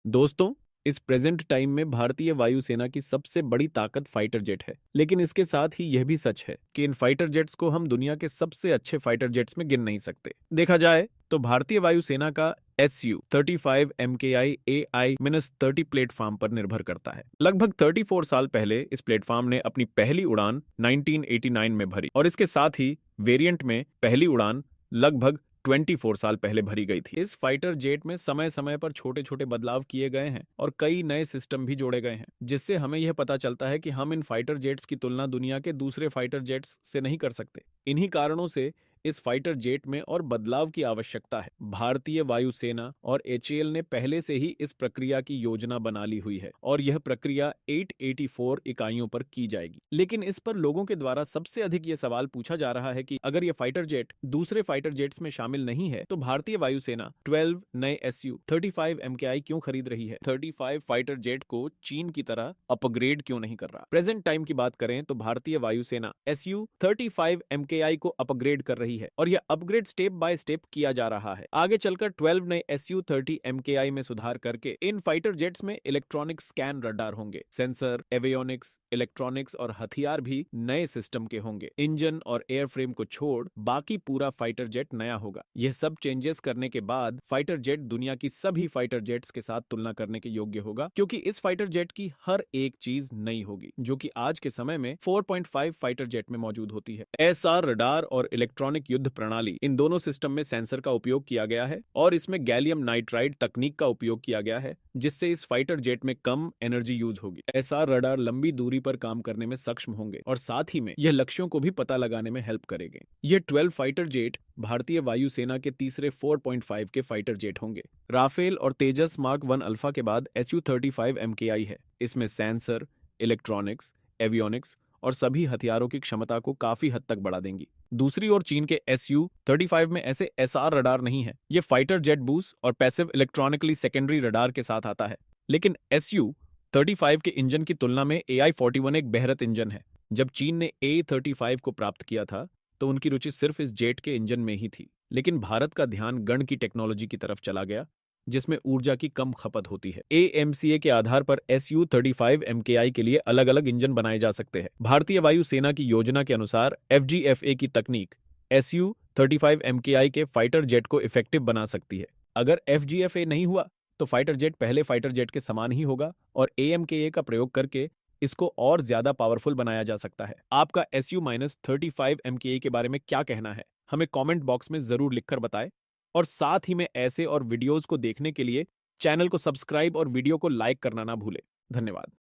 दोस्तों, इस present time में भारतीय वायुसेना की सबसे बड़ी ताकत फाइटर जेट है। लेकिन इसके साथ ही यह भी सच है कि इन फाइटर जेट्स को हम दुनिया के सबसे अच्छे फाइटर जेट्स में गिन नहीं सकते। देखा जाए तो भारतीय वायुसेना का SU-35 MKI AI-30 प्लेटफॉर्म पर निर्भर करता है। लगभग 34 साल पहले इस प्लेटफॉर्म ने अपनी पहली उड़ान 1989 में भरी और इसके साथ ही वेरिएंट में पहली उड़ान लगभग 24 साल पहले भरी गई थी। इस फाइटर जेट में समय समय पर छोटे छोटे बदलाव किए गए हैं और कई नए सिस्टम भी जोड़े गए हैं, जिससे हमें यह पता चलता है कि हम इन फाइटर जेट्स की तुलना दुनिया के दूसरे फाइटर जेट्स से नहीं कर सकते। इन्हीं कारणों से इस फाइटर जेट में और बदलाव की आवश्यकता है। भारतीय वायुसेना और HAL ने पहले से ही इस प्रक्रिया की योजना बना ली हुई है और यह प्रक्रिया 884 इकाइयों पर की जाएगी। लेकिन इस पर लोगों के द्वारा सबसे अधिक ये सवाल पूछा जा रहा है कि अगर ये फाइटर जेट दूसरे फाइटर जेट्स में शामिल नहीं है तो भारतीय वायुसेना 12 नए SU-35 MKI क्यों खरीद रही है? 35 फाइटर जेट को चीन की तरह अपग्रेड क्यों नहीं कर रहा? प्रेजेंट टाइम की बात करें तो भारतीय वायुसेना SU-35 MKI को अपग्रेड कर रही है और यह अपग्रेड स्टेप बाय स्टेप किया जा रहा है। आगे चलकर 12 नए SU-30 MKI में सुधार करके इन फाइटर जेट्स में इलेक्ट्रॉनिक स्कैन रडार होंगे, सेंसर, एवियोनिक्स, इलेक्ट्रॉनिक्स और हथियार भी नए सिस्टम के होंगे। इंजन और एयरफ्रेम को छोड़ बाकी पूरा फाइटर जेट नया होगा। यह सब चेंजेस करने के बाद फाइटर जेट दुनिया की सभी फाइटर जेट्स के साथ तुलना करने के योग्य होगा, क्योंकि इस फाइटर जेट की हर एक चीज नई होगी, जो कि आज के समय में 4.5 फाइटर जेट में मौजूद होती है। SR रडार और इलेक्ट्रॉनिक युद्ध प्रणाली, इन दोनों सिस्टम में सेंसर का उपयोग किया गया है और इसमें गैलियम नाइट्राइड तकनीक का उपयोग किया गया है, जिससे इस फाइटर जेट में कम एनर्जी यूज होगी। SR रडार लंबी दूरी पर काम करने में सक्षम होंगे और साथ ही में यह लक्ष्यों को भी पता लगाने में हेल्प करेंगे। यह 12 फाइटर जेट भारतीय वायुसेना के तीसरे 4.5 के फाइटर जेट होंगे। राफेल और तेजस मार्क 1 अल्फा के बाद SU-35 MKI है। इसमें सेंसर, इलेक्ट्रॉनिक्स, एवियोनिक्स और सभी हथियारों की क्षमता को काफी हद तक बढ़ा देंगी। दूसरी ओर चीन के SU-35 में ऐसे SR रडार नहीं है। ये फाइटर जेट बूस्ट और पैसिव इलेक्ट्रॉनिकली सेकेंडरी रडार के साथ आता है। लेकिन SU-35 के इंजन की तुलना में AI-41 एक बेहतर इंजन है। जब चीन ने A-35 को प्राप्त किया था तो उनकी रुचि सिर्फ इस जेट के इंजन में ही थी, लेकिन भारत का ध्यान गण की टेक्नोलॉजी की तरफ चला गया, जिसमें ऊर्जा की कम खपत होती है। AMCA के आधार पर SU-35 MKI के लिए अलग अलग इंजन बनाए जा सकते हैं। भारतीय वायुसेना की योजना के अनुसार FGFA की तकनीक SU-35 MKI के फाइटर जेट को इफेक्टिव बना सकती है। अगर FGFA नहीं हुआ तो फाइटर जेट पहले फाइटर जेट के समान ही होगा और AMKA का प्रयोग करके इसको और ज्यादा पावरफुल बनाया जा सकता है। आपका SU-35 MKA के बारे में क्या कहना है? हमें कमेंट बॉक्स में जरूर लिखकर बताएं और साथ ही में ऐसे और वीडियोस को देखने के लिए चैनल को सब्सक्राइब और वीडियो को लाइक करना ना भूलें। धन्यवाद।